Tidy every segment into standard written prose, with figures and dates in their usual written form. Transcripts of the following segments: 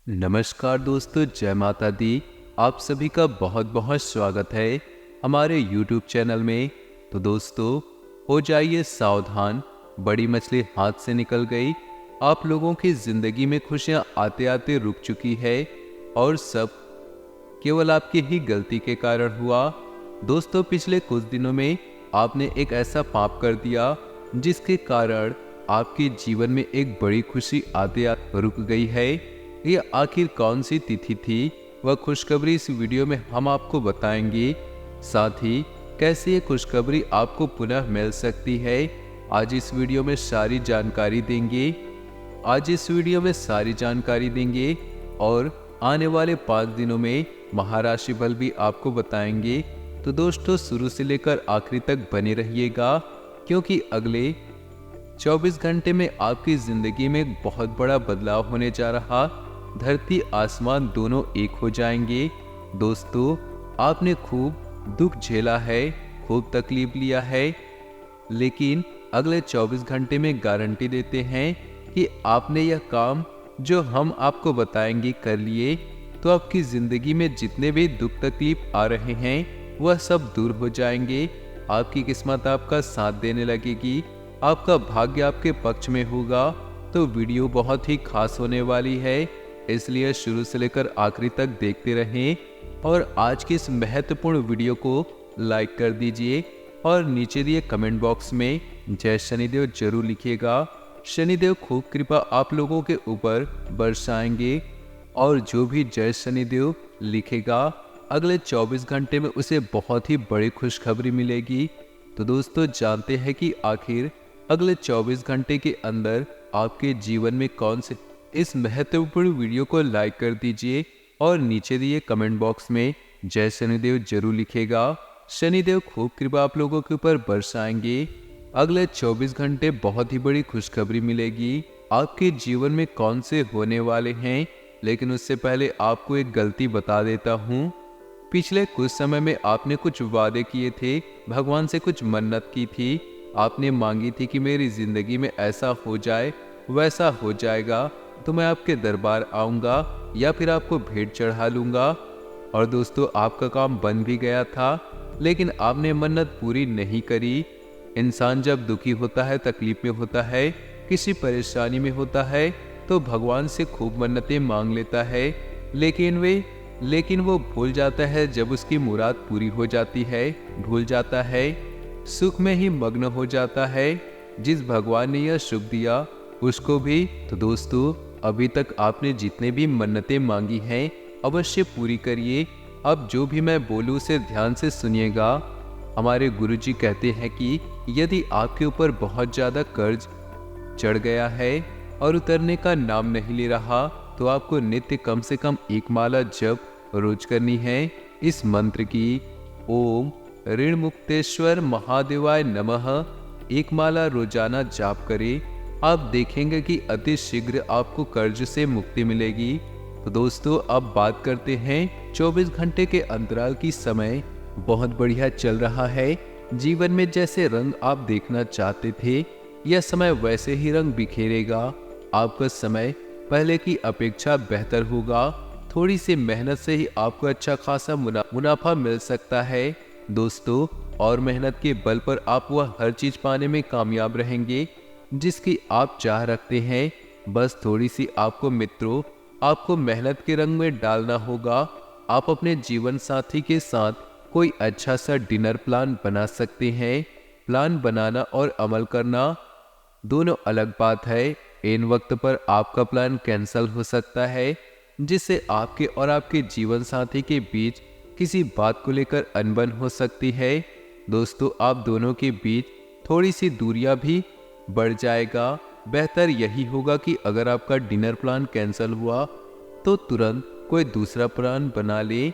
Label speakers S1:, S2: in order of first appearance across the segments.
S1: नमस्कार दोस्तों, जय माता दी। आप सभी का बहुत बहुत स्वागत है हमारे YouTube चैनल में। तो दोस्तों, हो जाइए सावधान, बड़ी मछली हाथ से निकल गई। आप लोगों की ज़िंदगी में खुशियाँ आते आते रुक चुकी है और सब केवल आपकी ही गलती के कारण हुआ। दोस्तों, पिछले कुछ दिनों में आपने एक ऐसा पाप कर दिया जिसके कारण आपके जीवन में एक बड़ी खुशी आते आते रुक गई है। ये आखिर कौन सी तिथि थी, वह खुशखबरी इस वीडियो में हम आपको बताएंगे। साथ ही कैसे ये खुशखबरी आपको पुनः मिल सकती है, आज इस वीडियो में सारी जानकारी देंगे। और आने वाले 5 दिनों में महाराशि फल भी आपको बताएंगे। तो दोस्तों, शुरू से लेकर आखिरी तक बने रहिएगा, क्योंकि अगले 24 घंटे में आपकी जिंदगी में एक बहुत बड़ा बदलाव होने जा रहा। धरती आसमान दोनों एक हो जाएंगे। दोस्तों, आपने खूब दुख झेला है, खूब तकलीफ लिया है, लेकिन अगले 24 घंटे में गारंटी देते हैं कि आपने यह काम जो हम आपको बताएंगे कर लिए, तो आपकी जिंदगी में जितने भी दुख तकलीफ आ रहे हैं वह सब दूर हो जाएंगे। आपकी किस्मत आपका साथ देने लगेगी, आपका भाग्य आपके पक्ष में होगा। तो वीडियो बहुत ही खास होने वाली है, इसलिए शुरू से लेकर आखिरी तक देखते रहें। और आज की इस महत्वपूर्ण वीडियो को लाइक कर दीजिए और नीचे दिए कमेंट बॉक्स में जय शनिदेव जरूर लिखिएगा। शनिदेव खूब कृपा आप लोगों के ऊपर बरसाएंगे, और जो भी जय शनिदेव लिखेगा अगले 24 घंटे में उसे बहुत ही बड़ी खुशखबरी मिलेगी। तो दोस्तों, जानते हैं कि आखिर अगले 24 घंटे के अंदर आपके जीवन में कौन से। इस महत्वपूर्ण वीडियो को लाइक कर दीजिए और नीचे दिए कमेंट बॉक्स में जय शनिदेव जरूर लिखेगा। शनिदेव खूब कृपा आप लोगों के ऊपर बरसाएंगे। अगले 24 घंटे बहुत ही बड़ी खुशखबरी मिलेगी। आपके जीवन में कौन से होने वाले हैं, लेकिन उससे पहले आपको एक गलती बता देता हूँ। पिछले कुछ समय में आपने कुछ वादे किए थे, भगवान से कुछ मन्नत की थी। आपने मांगी थी कि मेरी जिंदगी में ऐसा हो जाए, वैसा हो जाएगा तो मैं आपके दरबार आऊँगा या फिर आपको भेंट चढ़ा लूँगा। और दोस्तों, आपका काम बन भी गया था, लेकिन आपने मन्नत पूरी नहीं करी। इंसान जब दुखी होता है, तकलीफ में होता है, किसी परेशानी में होता है, तो भगवान से खूब मन्नतें मांग लेता है, लेकिन वो भूल जाता है जब उसकी मुराद पूरी हो जाती है, भूल जाता है, सुख में ही मग्न हो जाता है। जिस भगवान ने यह सुख दिया उसको भी। तो दोस्तों, अभी तक आपने जितने भी मन्नतें मांगी हैं अवश्य पूरी करिए। अब जो भी मैं बोलूँ उसे ध्यान से सुनिएगा। हमारे गुरुजी कहते हैं कि यदि आपके ऊपर बहुत ज़्यादा कर्ज चढ़ गया है और उतरने का नाम नहीं ले रहा, तो आपको नित्य कम से कम एक माला जप रोज करनी है। इस मंत्र की ओम ऋण मुक्तेश्वर महादेवाय नमः एक माला रोजाना जाप करें। आप देखेंगे कि अति शीघ्र आपको कर्ज से मुक्ति मिलेगी। तो दोस्तों, अब बात करते हैं 24 घंटे के अंतराल की। समय बहुत बढ़िया चल रहा है। जीवन में जैसे रंग आप देखना चाहते थे, यह समय वैसे ही रंग बिखेरेगा। आपका समय पहले की अपेक्षा बेहतर होगा। थोड़ी सी मेहनत से ही आपको अच्छा खासा मुनाफा मिल सकता है दोस्तों, और मेहनत के बल पर आप वह हर चीज पाने में कामयाब रहेंगे जिसकी आप चाह रखते हैं। बस थोड़ी सी आपको मेहनत के रंग में डालना होगा। आप अपने जीवन साथी के साथ कोई अच्छा सा डिनर प्लान बना सकते हैं। प्लान बनाना और अमल करना दोनों अलग बात है। इन वक्त पर आपका प्लान कैंसिल हो सकता है, जिससे आपके और आपके जीवन साथी के बीच किसी बात को लेकर अनबन हो सकती है। दोस्तों, आप दोनों के बीच थोड़ी सी दूरियां भी बढ़ जाएगा। बेहतर यही होगा कि अगर आपका डिनर प्लान कैंसिल हुआ तो तुरंत कोई दूसरा प्लान बना ले।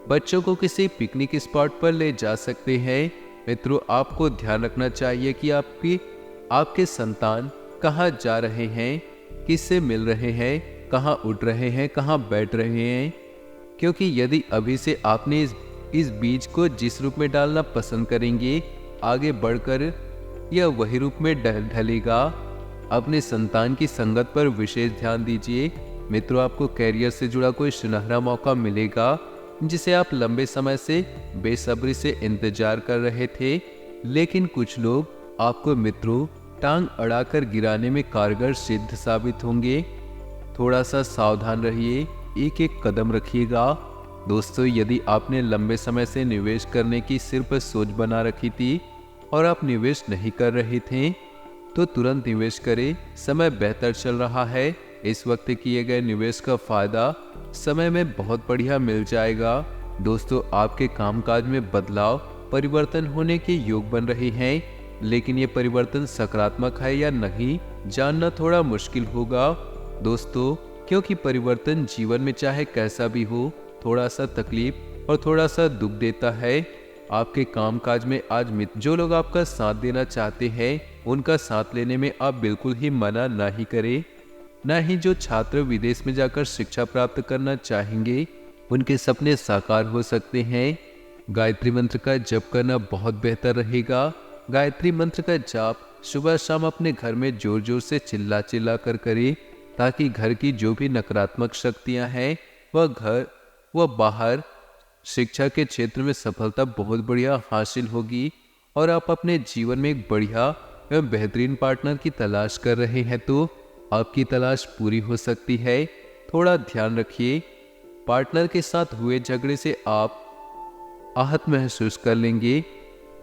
S1: बच्चों को किसी पिकनिक स्पॉट पर ले जा सकते हैं। मित्रों, आपको ध्यान रखना चाहिए कि आपके संतान कहाँ जा रहे हैं, किससे मिल रहे हैं, कहाँ उठ रहे हैं, कहाँ बैठ रहे हैं। क्योंकि यदि अभी से आपने इस बीज को जिस रूप में डालना पसंद करेंगे, आगे बढ़कर यह वही रूप में ढलेगा। अपने संतान की संगत पर विशेष ध्यान दीजिए। मित्रों, आपको कैरियर से जुड़ा कोई सुनहरा मौका मिलेगा जिसे आप लंबे समय से बेसब्री से इंतजार कर रहे थे। लेकिन कुछ लोग आपको मित्रों टांग अड़ाकर गिराने में कारगर सिद्ध साबित होंगे। थोड़ा सा सावधान रहिए, एक एक कदम रखिएगा। दोस्तों, यदि आपने लंबे समय से निवेश करने की सिर्फ सोच बना रखी थी और आप निवेश नहीं कर रहे थे, तो तुरंत निवेश करें। समय बेहतर चल रहा है। इस वक्त किए गए निवेश का फायदा समय में बहुत बढ़िया मिल जाएगा। दोस्तों, आपके कामकाज में बदलाव परिवर्तन होने के योग बन रहे हैं, लेकिन ये परिवर्तन सकारात्मक है या नहीं जानना थोड़ा मुश्किल होगा। दोस्तों, क्योंकि परिवर्तन जीवन में चाहे कैसा भी हो, थोड़ा सा तकलीफ और थोड़ा सा दुख देता है। आपके कामकाज में आज मित्र जो लोग आपका साथ देना चाहते हैं, उनका साथ लेने में आप बिल्कुल ही मना ना ही करें। न ही जो छात्र विदेश में जाकर शिक्षा प्राप्त करना चाहेंगे, उनके सपने साकार हो सकते हैं। गायत्री मंत्र का जप करना बहुत बेहतर रहेगा। गायत्री मंत्र का जाप सुबह शाम अपने घर में जोर जोर से चिल्ला चिल्ला कर करें, ताकि घर की जो भी नकारात्मक शक्तियां हैं वह घर व बाहर शिक्षा के क्षेत्र में सफलता बहुत बढ़िया हासिल होगी। और आप अपने जीवन में एक बढ़िया एवं बेहतरीन पार्टनर की तलाश कर रहे हैं, तो आपकी तलाश पूरी हो सकती है। थोड़ा ध्यान रखिए, पार्टनर के साथ हुए झगड़े से आप आहत महसूस कर लेंगे,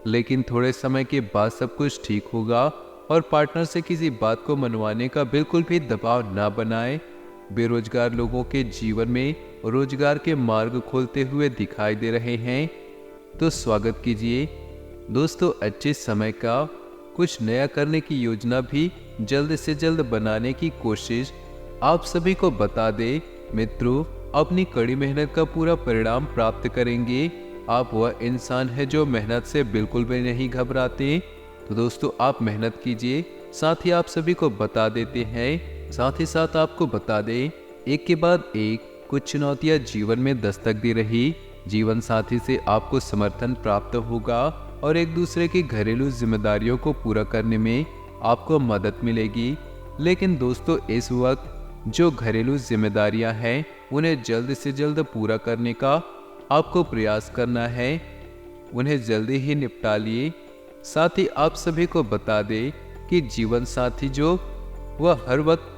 S1: लेकिन थोड़े समय के बाद सब कुछ ठीक होगा। और पार्टनर से किसी बात को मनवाने का बिल्कुल भी दबाव ना बनाएं। बेरोजगार लोगों के जीवन में रोजगार के मार्ग खोलते हुए दिखाई दे रहे हैं, तो स्वागत कीजिए। दोस्तों, अच्छे समय का कुछ नया करने की योजना भी जल्द से जल्द बनाने की कोशिश आप सभी को बता दे। मित्रों, अपनी कड़ी मेहनत का पूरा परिणाम प्राप्त करेंगे। आप वह इंसान है जो मेहनत से बिल्कुल भी नहीं घबराते। तो दोस्तों, आप मेहनत कीजिए। साथ ही आप सभी को बता देते हैं, साथ ही साथ आपको बता दें, एक के बाद एक कुछ चुनौतियां जीवन में दस्तक दे रही। जीवन साथी से आपको समर्थन प्राप्त होगा और एक दूसरे की घरेलू जिम्मेदारियों को पूरा करने में आपको मदद मिलेगी। लेकिन दोस्तों, इस वक्त जो घरेलू जिम्मेदारियां हैं, उन्हें जल्द से जल्द पूरा करने का आपको प्रयास करना है। उन्हें जल्दी ही निपटा लिए। साथ ही आप सभी को बता दें कि जीवन साथी जो वह हर वक्त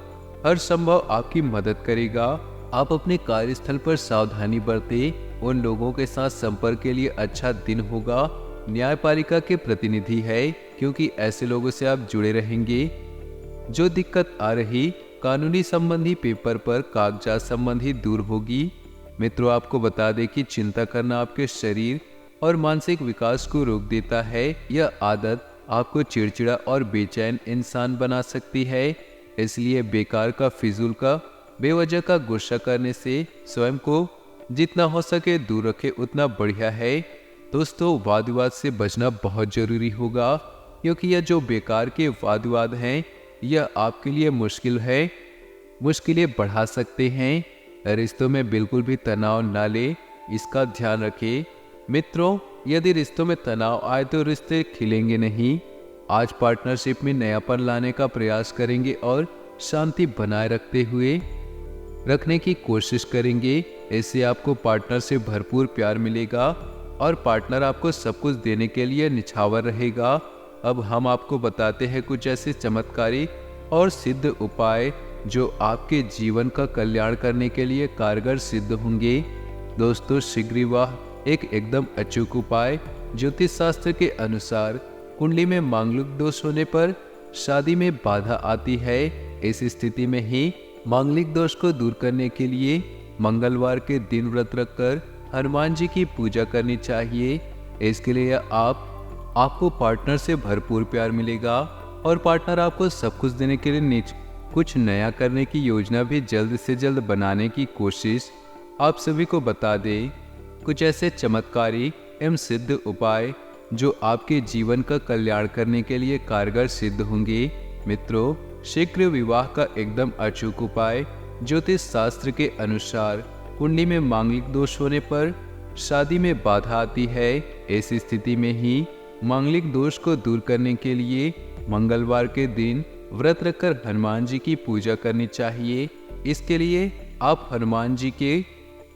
S1: हर संभव आपकी मदद करेगा। आप अपने कार्यस्थल पर सावधानी बरतें। उन लोगों के साथ संपर्क के लिए अच्छा दिन होगा। न्यायपालिका के प्रतिनिधि है, क्योंकि ऐसे लोगों से आप जुड़े रहेंगे। जो दिक्कत आ रही कानूनी संबंधी पेपर पर कागजात संबंधी दूर होगी। मित्रों, आपको बता दें कि चिंता करना आपके शरीर और मानसिक विकास को रोक देता है। यह आदत आपको चिड़चिड़ा और बेचैन इंसान बना सकती है। इसलिए बेकार का, फिजूल का, बेवजह का गुस्सा करने से स्वयं को जितना हो सके दूर रखें, उतना बढ़िया है। दोस्तों, वाद विवाद से बचना बहुत जरूरी होगा, क्योंकि यह जो बेकार के वाद विवाद हैं, यह आपके लिए मुश्किलें बढ़ा सकते हैं। रिश्तों में बिल्कुल भी तनाव ना ले, इसका ध्यान रखें। मित्रों, यदि रिश्तों में तनाव आए तो रिश्ते खिलेंगे नहीं। आज पार्टनरशिप में नयापन लाने का प्रयास करेंगे और शांति बनाए रखने की कोशिश करेंगे। इससे आपको पार्टनर से भरपूर प्यार मिलेगा और पार्टनर आपको सब कुछ देने के लिए निछावर रहेगा। अब हम आपको बताते हैं कुछ ऐसे चमत्कारी और सिद्ध उपाय जो आपके जीवन का कल्याण करने के लिए कारगर सिद्ध होंगे। दोस्तों, शीघ्र विवाह एक एकदम अचूक उपाय। ज्योतिष शास्त्र के अनुसार कुंडली में मांगलिक दोष होने पर शादी में बाधा आती है। इस स्थिति में ही मांगलिक दोष को दूर करने के लिए मंगलवार के दिन व्रत रखकर हनुमान जी की पूजा करनी चाहिए। इसके लिए आपको पार्टनर से भरपूर प्यार मिलेगा और पार्टनर आपको सब कुछ देने के लिए कुछ नया करने की योजना भी जल्द से जल्द बनाने की कोशिश आप सभी को बता दे। कुछ ऐसे चमत्कारी एवं सिद्ध उपाय जो आपके जीवन का कल्याण करने के लिए कारगर सिद्ध होंगे। मित्रों, शीघ्र विवाह का एकदम अचूक उपाय। ज्योतिष शास्त्र के अनुसार कुंडली में मांगलिक दोष होने पर शादी में बाधा आती है। इस स्थिति में ही मांगलिक दोष को दूर करने के लिए मंगलवार के दिन व्रत रखकर हनुमान जी की पूजा करनी चाहिए। इसके लिए आप हनुमान जी के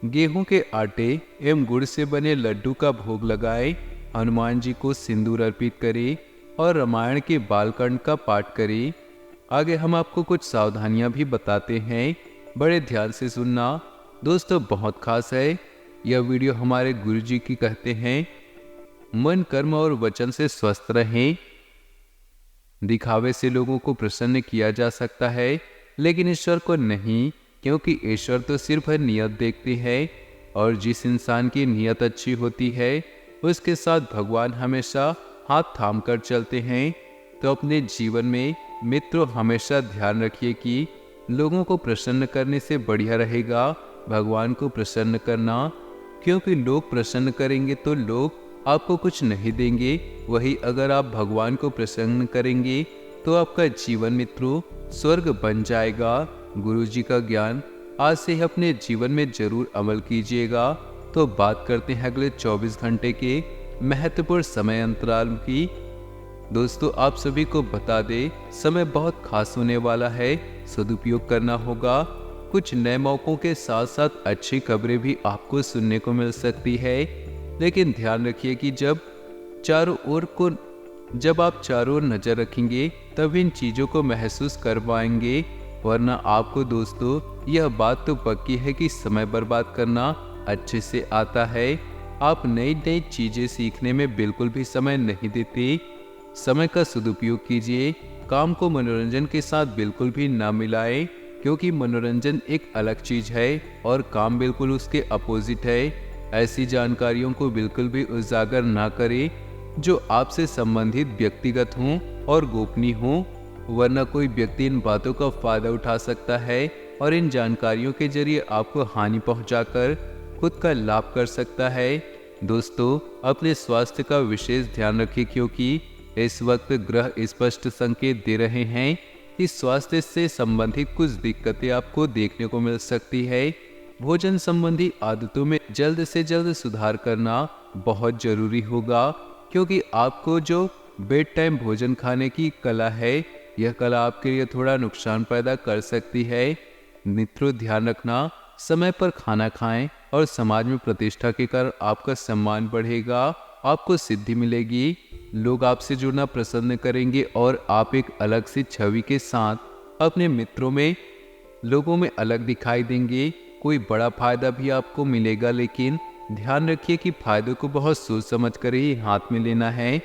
S1: गेहूं के आटे एवं गुड़ से बने लड्डू का भोग लगाएं, हनुमान जी को सिंदूर अर्पित करें और रामायण के बालकांड का पाठ करें। आगे हम आपको कुछ सावधानियां भी बताते हैं, बड़े ध्यान से सुनना। दोस्तों बहुत खास है यह वीडियो। हमारे गुरुजी की कहते हैं, मन कर्म और वचन से स्वस्थ रहें। दिखावे से लोगों को प्रसन्न किया जा सकता है लेकिन ईश्वर को नहीं, क्योंकि ईश्वर तो सिर्फ नियत देखते हैं और जिस इंसान की नियत अच्छी होती है उसके साथ भगवान हमेशा हाथ थाम कर चलते हैं। तो अपने जीवन में मित्रों हमेशा ध्यान रखिए कि लोगों को प्रसन्न करने से बढ़िया रहेगा भगवान को प्रसन्न करना, क्योंकि लोग प्रसन्न करेंगे तो लोग आपको कुछ नहीं देंगे, वही अगर आप भगवान को प्रसन्न करेंगे तो आपका जीवन मित्रों स्वर्ग बन जाएगा। गुरुजी का ज्ञान आज से ही अपने जीवन में जरूर अमल कीजिएगा। तो बात करते हैं अगले 24 घंटे के महत्वपूर्ण समय अंतराल की। दोस्तों आप सभी को बता दें, समय बहुत खास होने वाला है, सदुपयोग करना होगा। कुछ नए मौकों के साथ साथ अच्छी खबरें भी आपको सुनने को मिल सकती है, लेकिन ध्यान रखिए कि जब आप चारों ओर नजर रखेंगे तब इन चीजों को महसूस कर पाएंगे, वरना आपको दोस्तों यह बात तो पक्की है कि समय बर्बाद करना अच्छे से आता है। आप नई नई चीजें सीखने में बिल्कुल भी समय नहीं देते। समय का सदुपयोग कीजिए, काम को मनोरंजन के साथ बिल्कुल भी ना मिलाएं, क्योंकि मनोरंजन एक अलग चीज है और काम बिल्कुल उसके अपोजिट है। ऐसी जानकारियों को बिल्कुल भी उजागर ना करें जो आपसे संबंधित व्यक्तिगत हों और गोपनीय हों, वरना कोई व्यक्ति इन बातों का फायदा उठा सकता है और इन जानकारियों के जरिए आपको हानि पहुंचाकर खुद का लाभ कर सकता है। दोस्तों अपने स्वास्थ्य का विशेष ध्यान रखें, क्योंकि इस वक्त ग्रह स्पष्ट संकेत दे रहे हैं कि स्वास्थ्य से संबंधित कुछ दिक्कतें आपको देखने को मिल सकती है। भोजन संबंधी आदतों में जल्द से जल्द सुधार करना बहुत जरूरी होगा, क्योंकि आपको जो बेड टाइम भोजन खाने की कला है यह कला आपके लिए थोड़ा नुकसान पैदा कर सकती है। मित्रों ध्यान रखना, समय पर खाना खाएं और समाज में प्रतिष्ठा के कारण आपका सम्मान बढ़ेगा, आपको सिद्धि मिलेगी, लोग आपसे जुड़ना पसंद करेंगे और आप एक अलग सी छवि के साथ अपने मित्रों में लोगों में अलग दिखाई देंगे। कोई बड़ा फायदा भी आपको मिलेगा, लेकिन ध्यान रखिए कि फायदे को बहुत सोच समझ कर ही हाथ में लेना है,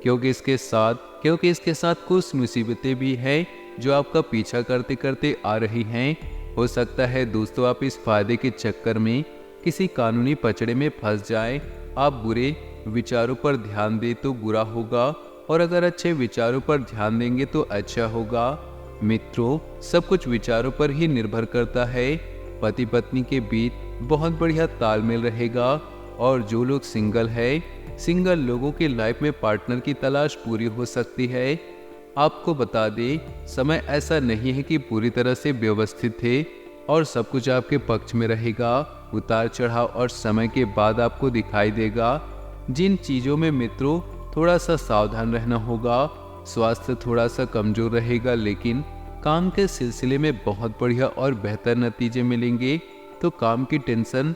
S1: क्योंकि इसके साथ कुछ मुसीबतें भी हैं जो आपका पीछा करते करते आ रही हैं। हो सकता है दोस्तों आप इस फायदे के चक्कर में किसी कानूनी पचड़े में फंस जाएं। आप बुरे विचारों पर ध्यान दें तो बुरा होगा, और अगर अच्छे विचारों पर ध्यान देंगे तो अच्छा होगा। मित्रों सब कुछ विचारों पर ही निर्भर करता है। पति पत्नी के बीच बहुत बढ़िया तालमेल रहेगा, और जो लोग सिंगल लोगों की लाइफ में पार्टनर की तलाश पूरी हो सकती है। आपको बता दें, समय ऐसा नहीं है कि पूरी तरह से व्यवस्थित है और सब कुछ आपके पक्ष में रहेगा। उतार चढ़ाव और समय के बाद आपको दिखाई देगा। जिन चीजों में मित्रों थोड़ा सा सावधान रहना होगा, स्वास्थ्य थोड़ा सा कमजोर रहेगा, लेकिन काम के सिलसिले में बहुत बढ़िया और बेहतर नतीजे मिलेंगे। तो काम की टेंशन,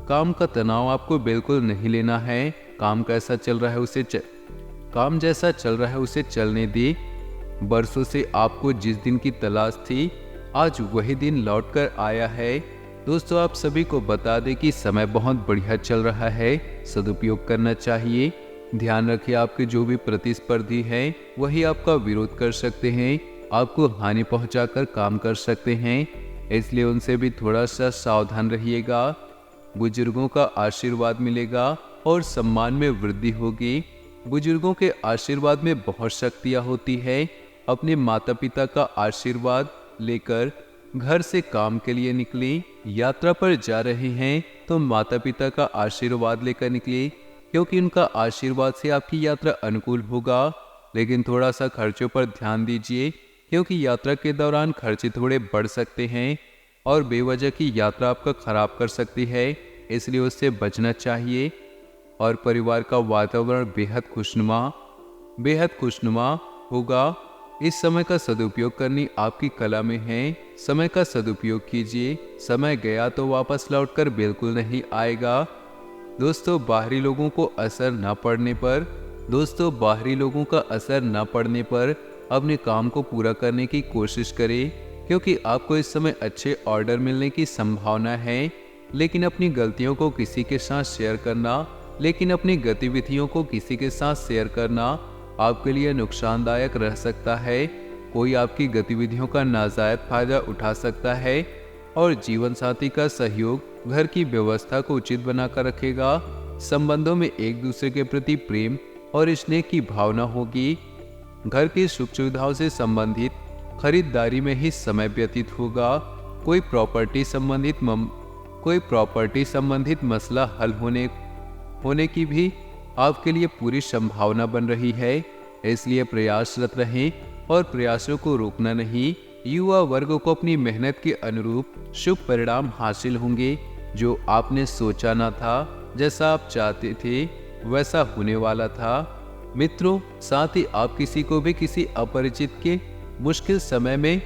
S1: काम का तनाव आपको बिल्कुल नहीं लेना है। काम जैसा चल रहा है उसे चलने दे। बरसों से आपको जिस दिन की तलाश थी आज वही दिन लौट कर आया है। दोस्तों आप सभी को बता दें कि समय बहुत बढ़िया चल रहा है, सदुपयोग करना चाहिए। ध्यान रखिए आपके जो भी प्रतिस्पर्धी हैं वही आपका विरोध कर सकते हैं, आपको हानि पहुंचाकर काम कर सकते हैं, इसलिए उनसे भी थोड़ा सा सावधान रहिएगा। बुजुर्गों का आशीर्वाद मिलेगा और सम्मान में वृद्धि होगी। बुजुर्गों के आशीर्वाद में बहुत शक्तियाँ होती है। अपने माता पिता का आशीर्वाद लेकर घर से काम के लिए निकली, यात्रा पर जा रहे हैं तो माता पिता का आशीर्वाद लेकर निकली, क्योंकि उनका आशीर्वाद से आपकी यात्रा अनुकूल होगा। लेकिन थोड़ा सा खर्चों पर ध्यान दीजिए, क्योंकि यात्रा के दौरान खर्चे थोड़े बढ़ सकते हैं और बेवजह की यात्रा आपका खराब कर सकती है, इसलिए उससे बचना चाहिए। और परिवार का वातावरण बेहद खुशनुमा होगा। इस समय का सदुपयोग करनी आपकी कला में है। समय का सदुपयोग कीजिए। समय गया तो वापस लौटकर बिल्कुल नहीं आएगा। बाहरी लोगों का असर न पड़ने पर अपने काम को पूरा करने की कोशिश करें, क्योंकि आपको इस समय अच्छे ऑर्डर मिलने की संभावना है। लेकिन अपनी गतिविधियों को किसी के साथ शेयर करना आपके लिए नुकसानदायक रह सकता है। कोई आपकी गतिविधियों का नाजायज फायदा उठा सकता है और जीवन साथी का सहयोग घर की व्यवस्था को उचित बनाकर रखेगा। संबंधों में एक दूसरे के प्रति प्रेम और स्नेह की भावना होगी। घर की सुख सुविधाओं से संबंधित खरीदारी में ही समय व्यतीत होगा। कोई प्रॉपर्टी संबंधित मसला हल होने की भी आपके लिए पूरी संभावना बन रही है। इसलिए प्रयासरत रहें और प्रयासों को रोकना नहीं। युवा वर्ग को अपनी मेहनत के अनुरूप शुभ परिणाम हासिल होंगे। जो आपने सोचा न था, जैसा आप चाहते थे वैसा होने वाला था। मित्रों, साथ ही आप किसी को भी किसी अपरिचित के मुश्किल समय में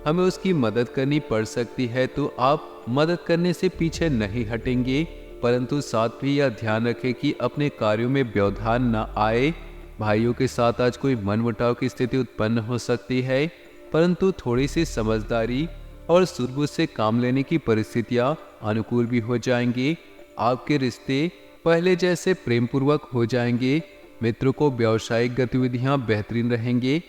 S1: हमें उसकी मदद करनी पड़ सकती है, तो आप मदद करने से पीछे नहीं हटेंगे। परंतु साथ भी यह ध्यान रखें कि अपने कार्यों में व्यवधान न आए। भाइयों के साथ आज कोई मनमुटाव की स्थिति उत्पन्न हो सकती है, परंतु थोड़ी सी समझदारी और सूझबूझ से काम लेने की परिस्थितियां अनुकूल भी हो जाएंगी। आपके रिश्ते पहले जैसे प्रेम पूर्वक हो जाएंगे। मित्रों को व्यावसायिक गतिविधियां बेहतरीन रहेंगे।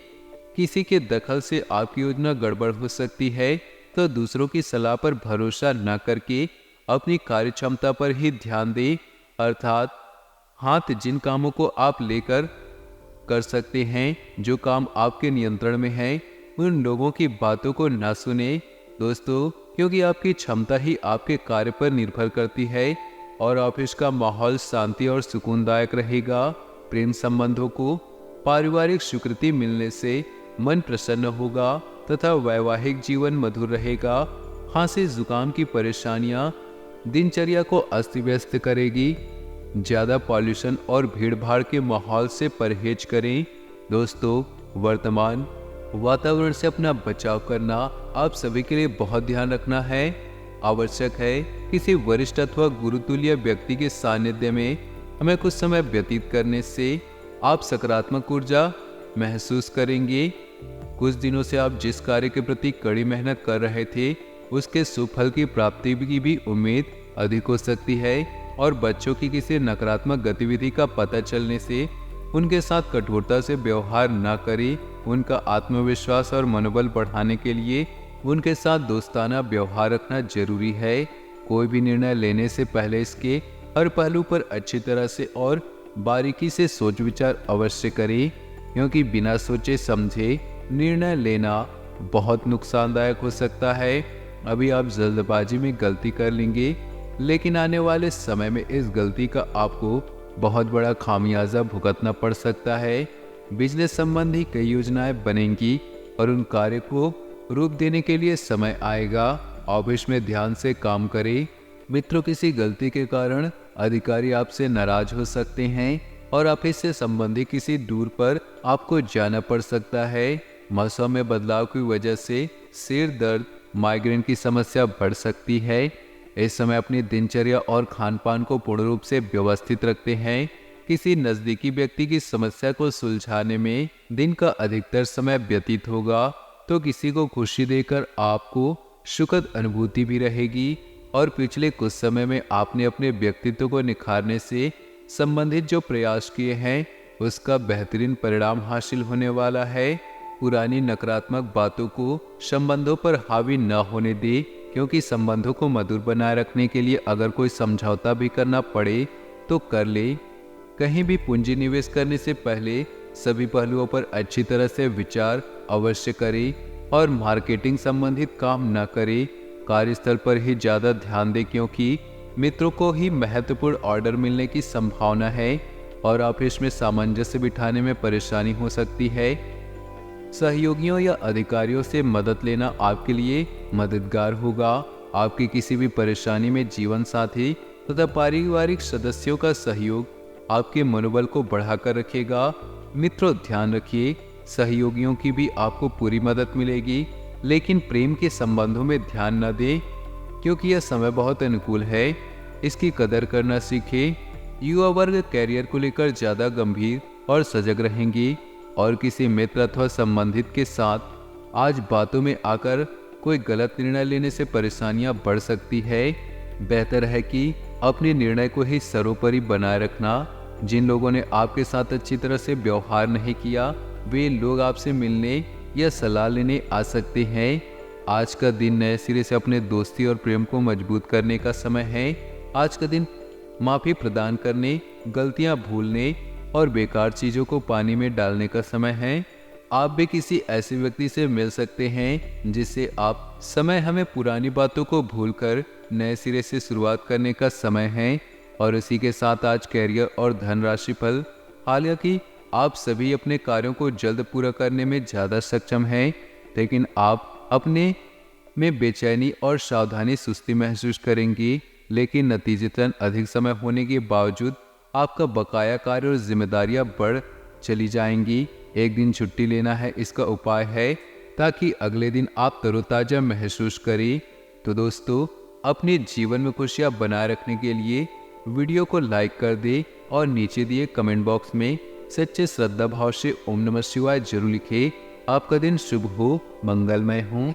S1: किसी के दखल से आपकी योजना गड़बड़ हो सकती है, तो दूसरों की सलाह पर भरोसा न करके अपनी कार्य क्षमता पर ही ध्यान दें। अर्थात जिन कामों को आप लेकर कर सकते हैं, जो काम आपके नियंत्रण में है, उन लोगों की बातों को न सुने दोस्तों, क्योंकि आपकी क्षमता ही आपके कार्य पर निर्भर करती है और ऑफिस का माहौल शांति और सुकूनदायक रहेगा। प्रेम संबंधों को पारिवारिक स्वीकृति मिलने से मन प्रसन्न होगा तथा वैवाहिक जीवन मधुर रहेगा। खांसी जुकाम की परेशानियां दिनचर्या को अस्त व्यस्त करेगी। ज्यादा पॉल्यूशन और भीड़ भाड़ के माहौल से परहेज करें। दोस्तों, वर्तमान वातावरण से अपना बचाव करना आप सभी के लिए बहुत ध्यान रखना है। आवश्यक है किसी वरिष्ठ अथवा गुरुतुल्य व्यक्ति के सानिध्य में हमें कुछ समय व्यतीत करने से आप सकारात्मक ऊर्जा महसूस करेंगे। कुछ दिनों से आप जिस कार्य के प्रति कड़ी मेहनत कर रहे थे, उसके सुफल की प्राप्ति की भी उम्मीद अधिक हो सकती है। और बच्चों की किसी नकारात्मक गतिविधि का पता चलने से उनके साथ कठोरता से व्यवहार न करें। उनका आत्मविश्वास और मनोबल बढ़ाने के लिए उनके साथ दोस्ताना व्यवहार रखना जरूरी है। कोई भी निर्णय लेने से पहले इसके हर पहलू पर अच्छी तरह से और बारीकी से सोच विचार अवश्य करें, क्योंकि बिना सोचे समझे निर्णय लेना बहुत नुकसानदायक हो सकता है। अभी आप जल्दबाजी में गलती कर लेंगे, लेकिन आने वाले समय में इस गलती का आपको बहुत बड़ा खामियाजा भुगतना पड़ सकता है। बिजनेस संबंधी कई योजनाएं बनेंगी और उन कार्य को रूप देने के लिए समय आएगा। ऑफिस में ध्यान से काम करें। मित्रों, किसी गलती के कारण अधिकारी आपसे नाराज हो सकते हैं और ऑफिस से संबंधित किसी दूर पर आपको जाना पड़ सकता है। मौसम में बदलाव की वजह से सिर दर्द, माइग्रेन की समस्या बढ़ सकती है। इस समय अपनी दिनचर्या और खान पान को पूर्ण रूप से व्यवस्थित रखते हैं। किसी नजदीकी व्यक्ति की समस्या को सुलझाने में दिन का अधिकतर समय व्यतीत होगा, तो किसी को खुशी देकर आपको सुखद अनुभूति भी रहेगी। और पिछले कुछ समय में आपने अपने व्यक्तित्व को निखारने से संबंधित जो प्रयास किए हैं, उसका बेहतरीन परिणाम हासिल होने वाला है। पुरानी नकारात्मक बातों को संबंधों पर हावी न होने दे, क्योंकि संबंधों को मधुर बनाए रखने के लिए अगर कोई समझौता भी करना पड़े तो कर ले। कहीं भी पूंजी निवेश करने से पहले सभी पहलुओं पर अच्छी तरह से विचार अवश्य करें और मार्केटिंग संबंधित काम न करें। कार्यस्थल पर ही ज़्यादा ध्यान दें, क्योंकि मित्रों को ही महत्वपूर्ण ऑर्डर मिलने की संभावना है और ऑफिस में सामंजस्य बिठाने में परेशानी हो सकती है। सहयोगियों या अधिकारियों से मदद लेना आपके लिए मददगार होगा। आपकी किसी भी परेशानी में जीवन साथी तथा पारिवारिक सदस्यों का सहयोग आपके मनोबल को बढ़ाकर रखेगा। मित्रों, ध्यान रखिए, सहयोगियों की भी आपको पूरी मदद मिलेगी। लेकिन प्रेम के संबंधों में ध्यान न दें, क्योंकि यह समय बहुत अनुकूल है। इसकी कदर करना सीखें। युवा वर्ग कैरियर को लेकर ज़्यादा गंभीर और सजग रहेंगी, और किसी मित्र अथवा संबंधित के साथ आज बातों में आकर कोई गलत निर्णय लेने से परेशानियां बढ़ सकती है। बेहतर है कि अपने निर्णय को ही सर्वोपरि बनाए रखना। जिन लोगों ने आपके साथ अच्छी तरह से व्यवहार नहीं किया, वे लोग आपसे मिलने या सलाह लेने आ सकते हैं। आज का दिन नए सिरे से अपने दोस्ती और प्रेम को मजबूत करने का समय है। आज का दिन माफ़ी प्रदान करने, गलतियां भूलने और बेकार चीज़ों को पानी में डालने का समय है। आप भी किसी ऐसे व्यक्ति से मिल सकते हैं जिससे आप समय हमें पुरानी बातों को भूलकर नए सिरे से शुरुआत करने का समय है। और इसी के साथ आज कैरियर और धनराशि फल। हालांकि आप सभी अपने कार्यों को जल्द पूरा करने में ज़्यादा सक्षम हैं, लेकिन आप अपने में बेचैनी और सावधानी सुस्ती महसूस करेंगी। लेकिन नतीजतन अधिक समय होने के बावजूद आपका बकाया कार्य और जिम्मेदारियां बढ़ चली जाएंगी। एक दिन छुट्टी लेना है इसका उपाय है, ताकि अगले दिन आप तरोताजा महसूस करें। तो दोस्तों, अपने जीवन में खुशियां बनाए रखने के लिए वीडियो को लाइक कर दें और नीचे दिए कमेंट बॉक्स में सच्चे श्रद्धा भाव से ओम नमः शिवाय जरूर लिखें। आपका दिन शुभ हो, मंगलमय हो।